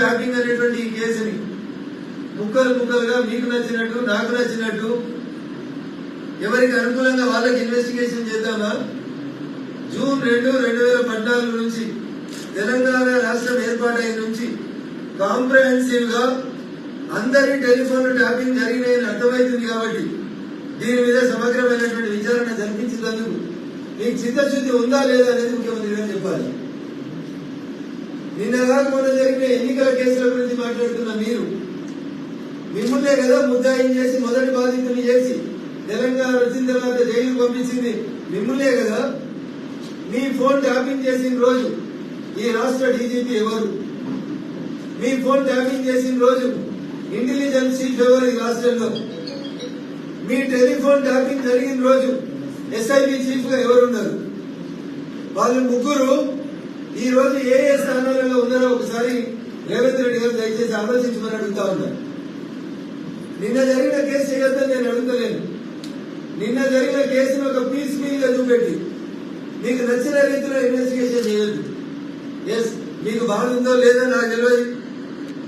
Tapping అనేటువంటి ఈ కేసుని ముక్కలు ముక్కలుగా మీకు నచ్చినట్టు నాకు నచ్చినట్టు ఎవరికి అనుకూలంగా వాళ్ళకి ఇన్వెస్టిగేషన్ చేద్దామా? జూన్ 2, 2014 నుంచి తెలంగాణ రాష్ట్రం ఏర్పాటైన నుంచి కాంప్రహెన్సివ్ గా అందరి టెలిఫోన్లు ట్యాపింగ్ జరిగినాయని అర్థమవుతుంది. కాబట్టి దీని మీద సమగ్రమైనటువంటి విచారణ జరిపించినందుకు మీకు చిత్తశుద్ధి ఉందా లేదా అనేది ముఖ్యమంత్రి గారు చెప్పాలి. నిన్నగా మొన్న జరిగిన ఎన్నికల కేసుల గురించి మాట్లాడుతున్న మీరు మిమ్మల్నే కదా ముద్దాయిని చేసి మొదటి బాధితుని చేసి తెలంగాణ వచ్చిన తర్వాత జైలు పంపించింది మిమ్మల్నే కదా. మీ ఫోన్ ట్యాపింగ్ చేసిన రోజు ఈ రాష్ట్ర డీజీపీ ఎవరు? మీ ఫోన్ ట్యాపింగ్ చేసిన రోజు ఇంటెలిజెన్స్ చీఫ్ ఎవరు ఈ రాష్ట్రంలో? మీ టెలిఫోన్ ట్యాపింగ్ జరిగిన రోజు ఎస్ఐబి చీఫ్ గా ఎవరున్నారు? వాళ్ళు ముగ్గురు ఈ రోజు ఏ ఏ స్థానాలలో ఉన్నారో ఒకసారి రేవంత్ రెడ్డి గారు దయచేసి ఆలోచించమని అడుగుతా ఉన్నారు. నిన్న జరిగిన కేసు చేయొద్దని నేను అడుగుతలేను. నిన్న జరిగిన కేసును ఒక పీస్ మీల్ గా చూపెట్టి మీకు నచ్చిన రీతిలో ఇన్వెస్టిగేషన్ చేయొద్దు. ఎస్, మీకు బాధ ఉందో లేదో నాకు తెలియదు.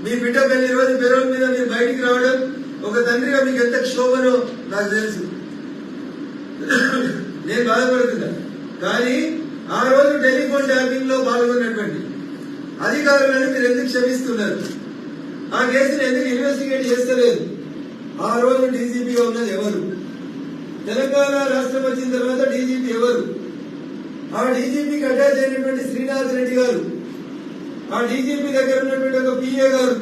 మీ బిడ్డ పెళ్లి రోజు పెరోల్ మీద మీరు బయటికి రావడం ఒక తండ్రిగా మీకు ఎంత క్షోభనో నాకు తెలుసు. నేను బాధపడుతున్నా. కానీ ఆ రోజు టెలిఫోన్ ట్యాపింగ్ లో పాల్గొన్నటువంటి అధికారులను మీరు ఎందుకు క్షమిస్తున్నారు? ఆ కేసును ఎందుకు ఇన్వెస్టిగేట్ చేస్తలేదు? ఆ రోజు డీజీపీగా ఉన్నది ఎవరు? తెలంగాణ రాష్ట్రం వచ్చిన తర్వాత డీజీపీ ఎవరు? ఆ డీజీపీకి అటాచ్ అయినటువంటి శ్రీనాథ్ రెడ్డి గారు, ఆ డీజీపీ దగ్గర ఉన్నటువంటి ఒక పిఏ గారు,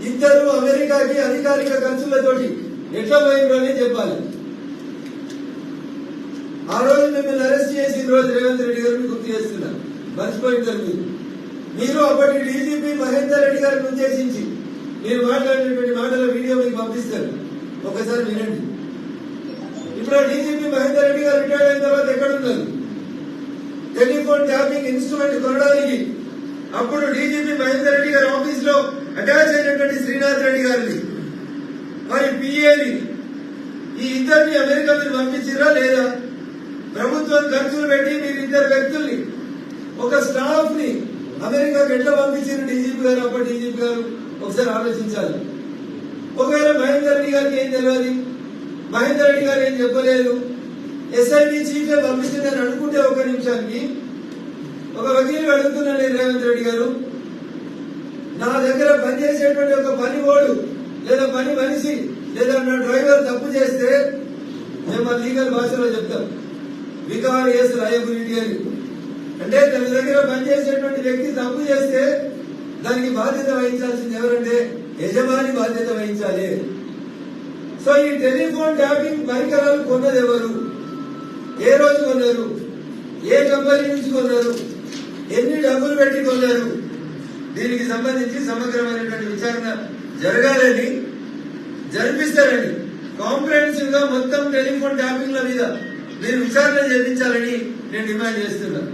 ఇద్దరు అమెరికాకి అధికారిక ఖర్చులతోటి ఎట్లా పోయిందో అని చెప్పాలి. ఆ రోజు మిమ్మల్ని అరెస్ట్ చేసిన రోజు రేవంత్ రెడ్డి గారిని గుర్తు చేస్తున్నారు. మర్చిపోయింటారు మీరు. అప్పటి డీజీపీ మహేందర్ రెడ్డి గారిని ఉద్దేశించి మీరు మాట్లాడినటువంటి మాటల వీడియో మీకు పంపిస్తారు, ఒకసారి వినండి. ఇప్పుడు డీజీపీ మహేందర్ రెడ్డి గారు రిటైర్ అయిన తర్వాత ఎక్కడున్నారు? టెలిఫోన్ ట్యాపింగ్ ఇన్స్ట్రుమెంట్ కొనడానికి అప్పుడు డీజీపీ మహేందర్ రెడ్డి గారి ఆఫీస్ లో అటాచ్ అయినటువంటి శ్రీనాథ్ రెడ్డి గారిని మరి పిఏని ఈ ఇద్దరిని అమెరికా మీరు పంపించారా లేదా? ప్రభుత్వం ఖర్చులు పెట్టి మీరు ఇద్దరు వ్యక్తుల్ని ఒక స్టాఫ్ ని అమెరికాకు ఎట్లా పంపించారు డీజీపీ గారు? అప్పటి డీజీపీ గారు ఒకసారి ఆలోచించాలి. ఒకవేళ మహేందర్ రెడ్డి గారికి ఏం తెలియదు, మహేందర్ రెడ్డి గారు ఏం చెప్పలేదు, ఎస్ఐబి చీఫ్ పంపించిందని అనుకుంటే ఒక నిమిషానికి ఒక వకీలు అడుగుతున్నాను రేవంత్ రెడ్డి గారు, నా దగ్గర పనిచేసేటువంటి ఒక పని ఓడు లేదా పని మనిషి లేదా నా డ్రైవర్ తప్పు చేస్తే మేము లీగల్ భాషలో చెప్తాం వికారియస్ లయబిలిటీ అని. అంటే తన దగ్గర పనిచేసేటువంటి వ్యక్తి తప్పు చేస్తే దానికి బాధ్యత వహించాల్సింది ఎవరంటే యజమాని బాధ్యత వహించాలి. సో ఈ టెలిఫోన్ ట్యాపింగ్ పరికరాలు కొన్నది ఎవరు? ఏ రోజు కొన్నారు? ఏ కంపెనీ నుంచి కొన్నారు? ఎన్ని డబ్బులు పెట్టి కొన్నారు? దీనికి సంబంధించి సమగ్రమైనటువంటి విచారణ జరగాలని, జరిపిస్తారని, కాంప్రహెన్సివ్ గా మొత్తం టెలిఫోన్ ట్యాపింగ్ల మీద మీరు విచారణ జరిపించాలని నేను డిమాండ్ చేస్తున్నాను.